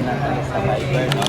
natin sa Viber, no?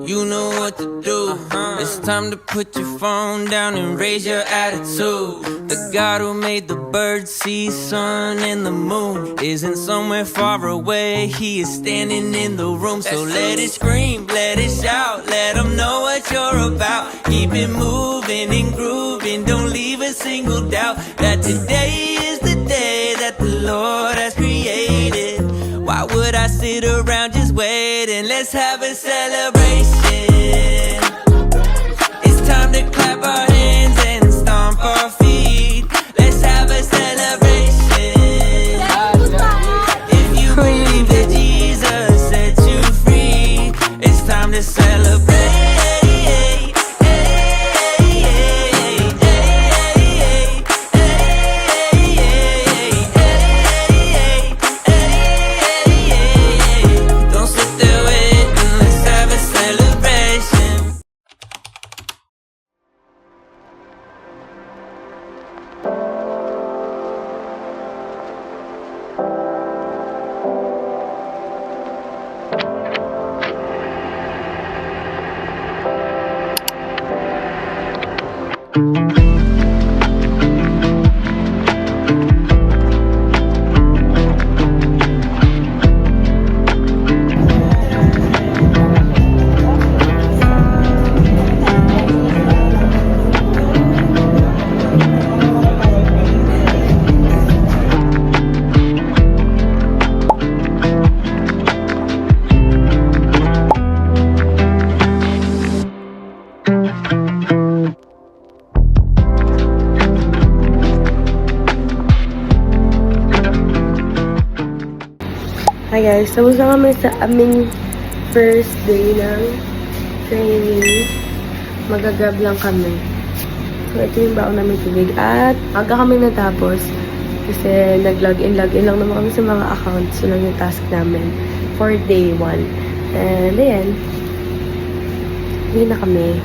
You know what to do. It's time to put your phone down and raise your attitude. The God who made the birds, sea, sun, and the moon isn't somewhere far away. He is standing in the room. So let it scream, let it shout, let him know what you're about. Keep it moving and grooving. Don't leave a single doubt that today is the day that the Lord has created. Why would I sit around just waiting? Let's have a celebration. It's time to clap our hands and stomp our feet. Let's have a celebration. If you believe that Jesus set you free, it's time to celebrate. Hi guys, tapos na kami sa aming first day ng training. Magagrab lang kami. So ito yung baon namin tubig. At aga kami natapos kasi nag-login lang naman kami sa mga accounts. So lang yung task namin for day 1. And ayan, hindi na kami.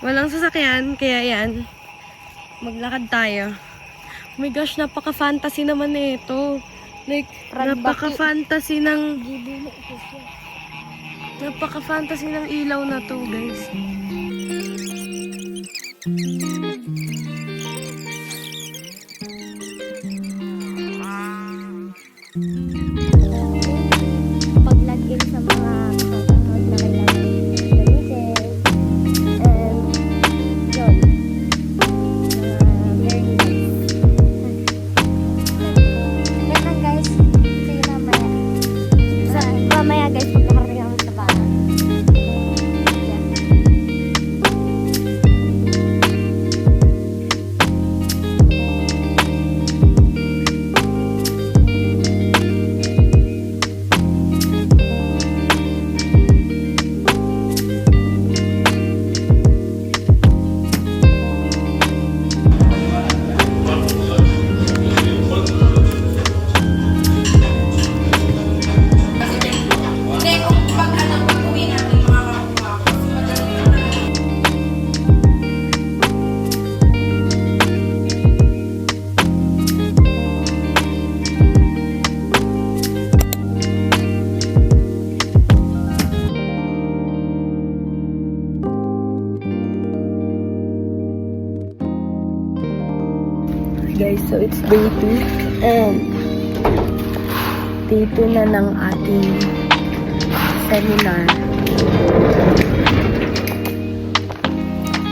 Walang sasakyan, kaya yan, maglakad tayo. Oh my gosh, napaka-fantasy naman na ito. Like, napaka-fantasy ng ilaw na to, guys. Pag-login sa mga account na kailangan gamitin. And, yun. Very nice. Ganun guys. See you mamaya. Mamaya guys, pag nakarating ako sa bahay. Yeah. Guys, so it's day 2 and day 2 na ng ating seminar.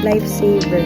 Lifesaver.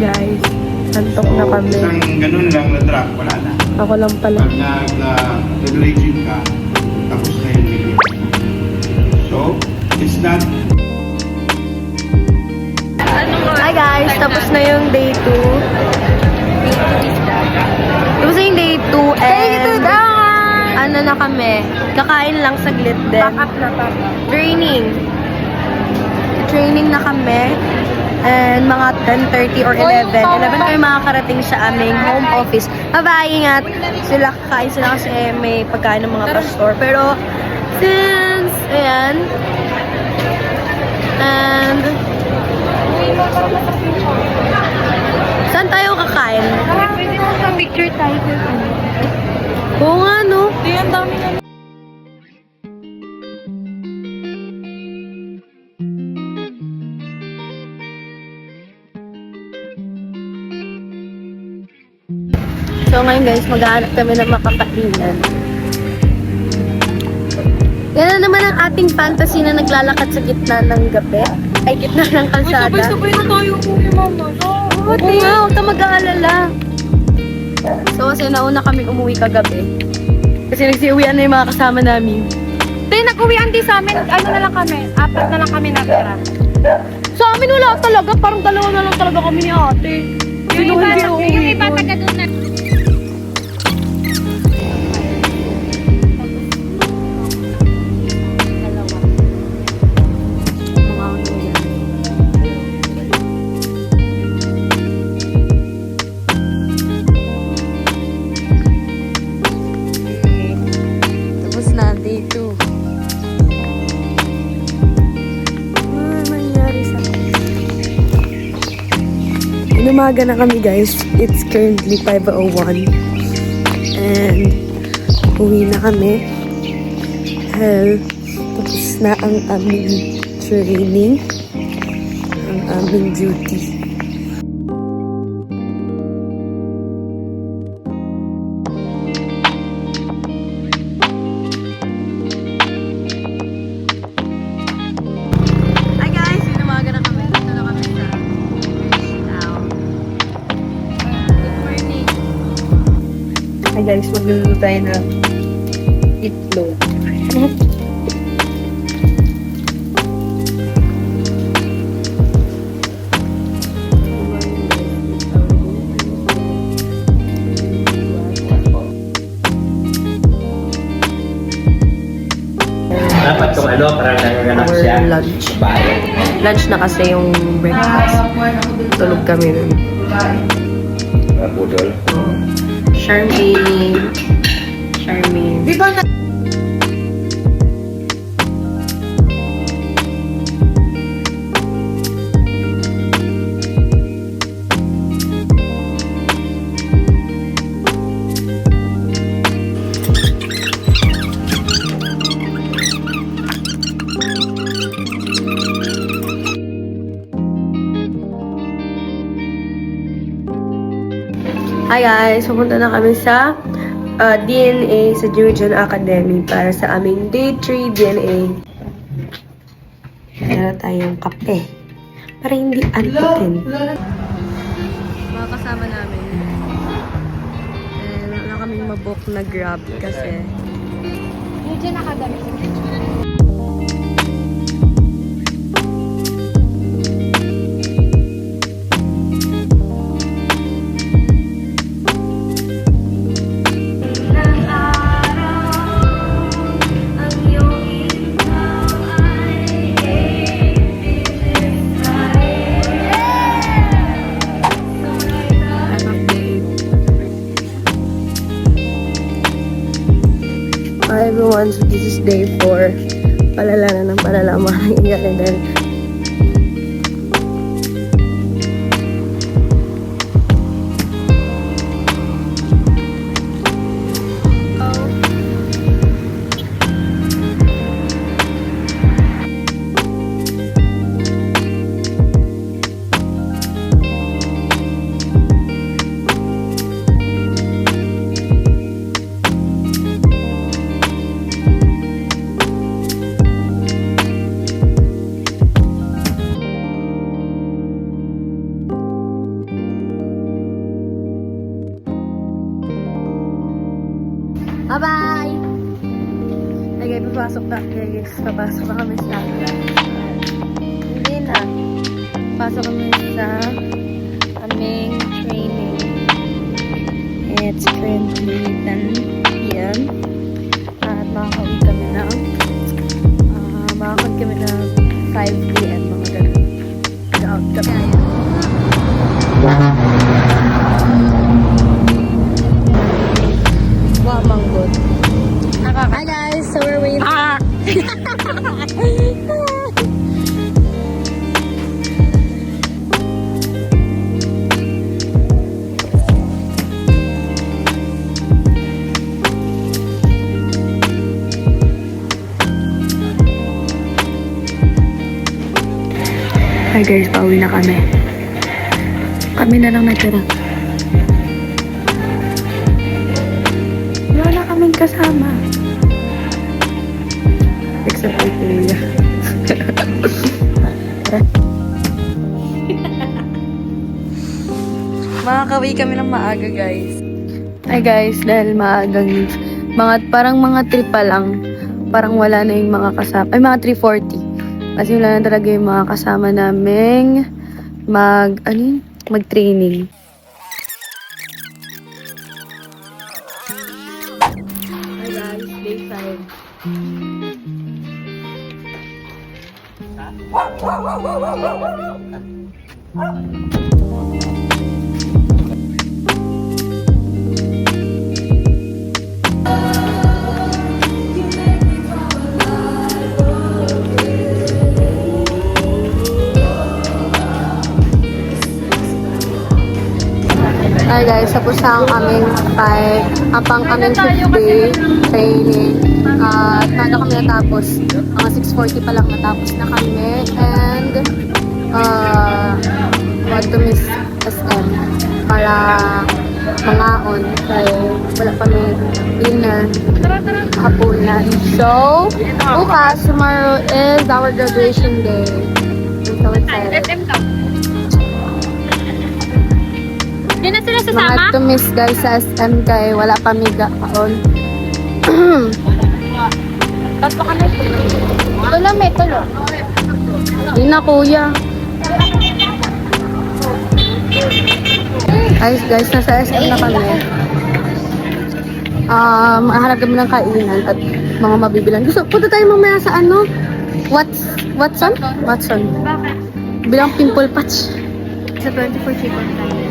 Guys, antok na kami. Isang ganun lang na drop, wala na. Ako lang pala. Pag nag-regime ka, tapos na yung video. Tapos na yung day 2. Tapos na yung day 2 and ano na kami, kakain lang saglit din. Pack up na. Training na kami. And mga 10:30 or 11. 11 kayo makakarating sa aming home office. Bye-bye, ingat. Sila, kakain sila kasi may pagkain ng mga pastor. Pero, since, ayan. And, saan tayo kakain? Pwede mo sa picture tayo. Oo nga, no? Ang dami na. So ngayon guys, maghahanap kami ng makakainan. Yan na naman ang ating fantasy na naglalakad sa gitna ng gabi. Ay, gitna ng kalsada. Sabay na tayo kung mama. Oo nga, huwag ka mag-aalala. So kasi nauna kami umuwi kagabi. Kasi nagsiuwian na yung mga kasama namin. Then, nag-uwian din sa amin. Ano na lang kami? 4 na lang kami natira. Sa amin wala talaga, parang 2 na lang talaga kami ni ate. Yung iba taga doon na. Tapos na, day 2. Ano nangyari sa Inumaga na kami guys. It's currently 5:01. And uwi na kami. Tapos na ang aming training. Ang aming duty. Hi guys! Inumaga na kami. Dito na kami sa town. Good morning. Hi guys, magluluto tayo ng itlog. Dapat kung ano, parang nanganganak Our siya. lunch. Bayan. Lunch na kasi yung breakfast. Tulog kami nun. Mga budol. Charmaine. Di ba na? Hi guys! Pupunta na kami sa DNA sa Georgian Academy para sa aming Day 3 DNA. Meron tayong kape. Para hindi antukin. Mga kasama namin. And wala kaming mabook na Grab kasi Yun dyan nakadami. Hi everyone, so this is day 4. Palala na ng palala ang mga nangyayari dahil bye-bye! Okay, papasok na. Guys, papasok na kami sa... Hindi na. Pasok kami sa aming training. It's currently 10 p.m. At makakauwi kami na 5 p.m. mga ganun. Out kami. Wow, manggod. Hi guys, so we're waiting. Hi guys, pauwi na kami. Kami na lang natira. Wala na kaming kasama. Except for Kuya. Makakauwi kami ng maaga guys. Hi guys, dahil maagang parang mga 3 pa lang. Parang wala na yung mga kasama. Ay, mga 3:40. Kasi wala na talaga yung mga kasama naming mag-training. Hi guys, day 5. Hi guys, tapos na ang aming aming 5th day training. At paano kami natapos? Mga 6:40 pa lang natapos na kami. And want to miss SM para mangaon. Kaya wala kami dinner hapunan. So, bukas, tomorrow is our graduation day. I'm so excited. Di na sila sasama? Mga to miss guys sa SM kay wala pa miga kaon. Tapos kami. Tulo may tulo. Di na kuya. Guys, nasa SM na kami. Mahanap kami ng kainan at mga mabibilan. Punta tayo mamaya sa ano? Watson? Watson. Bakit? Bilang pimple patch. Sa 24 chicken tayo.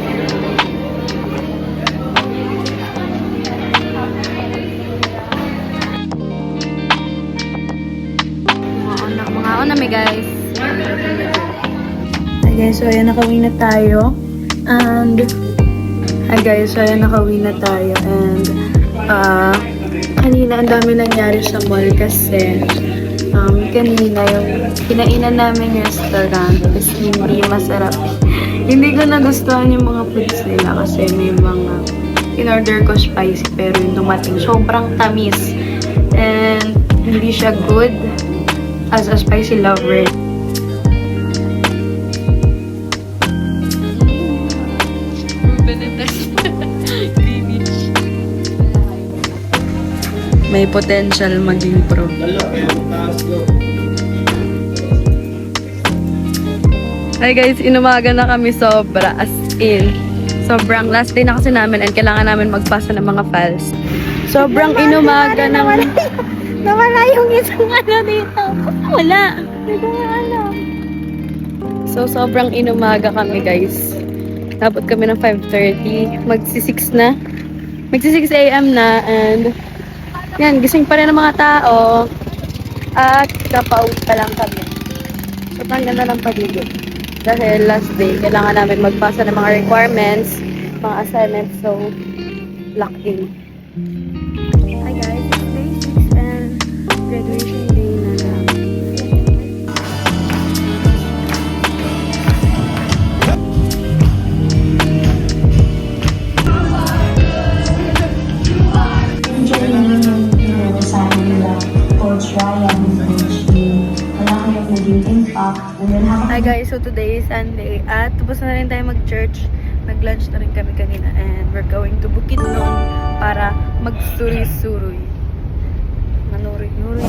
Mga na may guys. Hi guys, so ayan nakauwi na tayo. And kanina ang dami nangyari sa mall kasi kanina yung kinainan namin restaurant is hindi masarap. Hindi ko nagustuhan yung mga foods nila kasi may mga in-order ko spicy pero yung dumating sobrang tamis and hindi siya good as a spicy lover. May potential maging pro. Hi guys, inumaga na kami sobra as in. Sobrang last day na kasi namin and kailangan namin magpasa ng mga files. Sobrang inumaga naman. Nawala yung isang ano dito. Wala. Hindi ko alam. So, sobrang inumaga kami, guys. Tapos kami ng 5:30. Magsi-6 na. Magsi-6 a.m. na. And, yan, gising pa rin ang mga tao. At, kapauwi pa lang kami. So, ang ganda ng paligid. Dahil last day, kailangan namin magpasa ng mga requirements, mga assignments. So, lock in. Hi guys, it's day 6 and graduation day na lang. Hi guys, so today is Sunday at tapos na rin tayo mag-church. Nag-lunch na rin kami kanina and we're going to Bukidnon para mag-suri-suroy. Manuroy-nuroy.